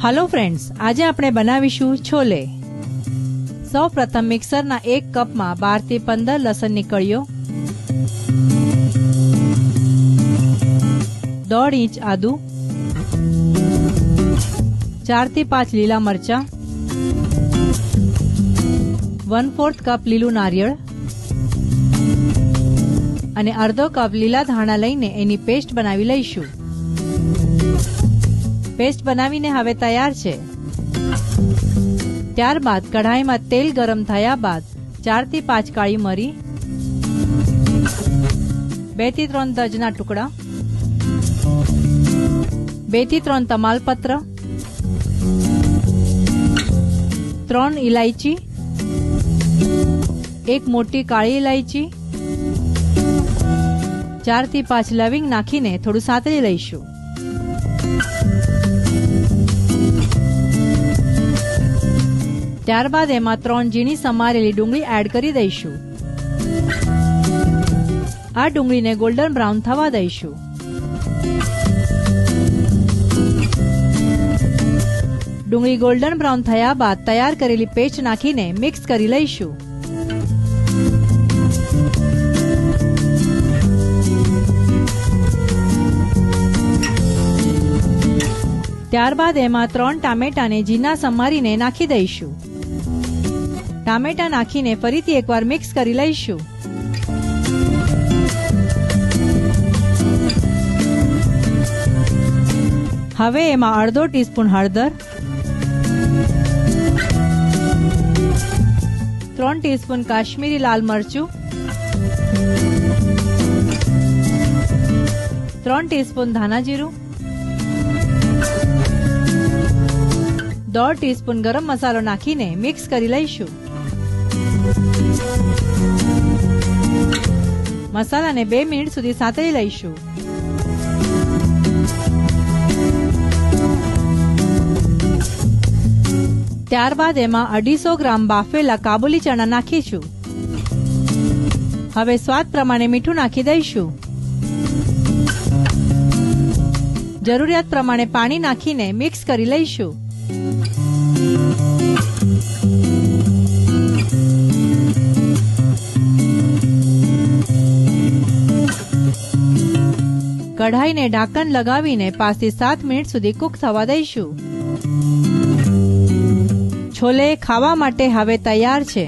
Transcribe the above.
Hello friends, आज આપણે બનાવીશું છોલે। સૌ પ્રથમ મિક્સરના 1 કપમાં 12 થી 15 લસણની કળીઓ, 1.5 ઇંચ આદુ, 4 થી 5 લીલા મરચાં, 1/4 કપ લીલું નારિયેળ અને અડધો કપ લીલા ધાણા લઈને એની પેસ્ટ બનાવી લઈશું। पेस्ट बनावीने हवे तैयार छे। त्यारबाद कढ़ाई में तेल गरम थया बाद 4 થી 5 काळी मरी, 2 થી 3 तजना टुकड़ा, 2 થી 3 तमालपत्र, 3 इलायची, 1 मोटी काळी इलायची, 4 થી 5 लविंग नाखीने थोड़ुं सातळी लईशुं। त्यारबाद एमां 3 झीणी समारेली डूंगળી एड करी दईशुं। आ डूंगळीने गोल्डन ब्राउन थवा दईशुं। डूंगળી गोल्डन ब्राउन थया बाद तैयार करेली पेस्ट नाखीने मिक्स करी लईशुं। त्यारबाद एमां 3 टामेटाने झीना समारीने नाखी दईशुं। टामेटा नाखीने फरीथी एकवार मिक्स करी लईशुं। हवे एमां अर्धो टीस्पून हळदर, 3 टीस्पून काश्मीरी लाल मरचुं, 3 टीस्पून धाना जीरुं, 1/2 टीस्पून गरम मसालो नाखीने मिक्स करी लईशुं। मसालाने 2 मिनिट सुधी सातળી लईशुं। त्यारबाद एमां 250 ग्राम बाफेला काबुली चना नाखीशुं। हवे स्वाद प्रमाणे मीठुं नाखी दईशुं। जरूरियात प्रमाणे पाणी नाखीने मिक्स करी लईशुं। कढ़ाई ने ढाकण लगावीने 5 થી 7 मिनिट सुधी कूक थवा दईशुं। छोले खावा माटे हवे तैयार छे।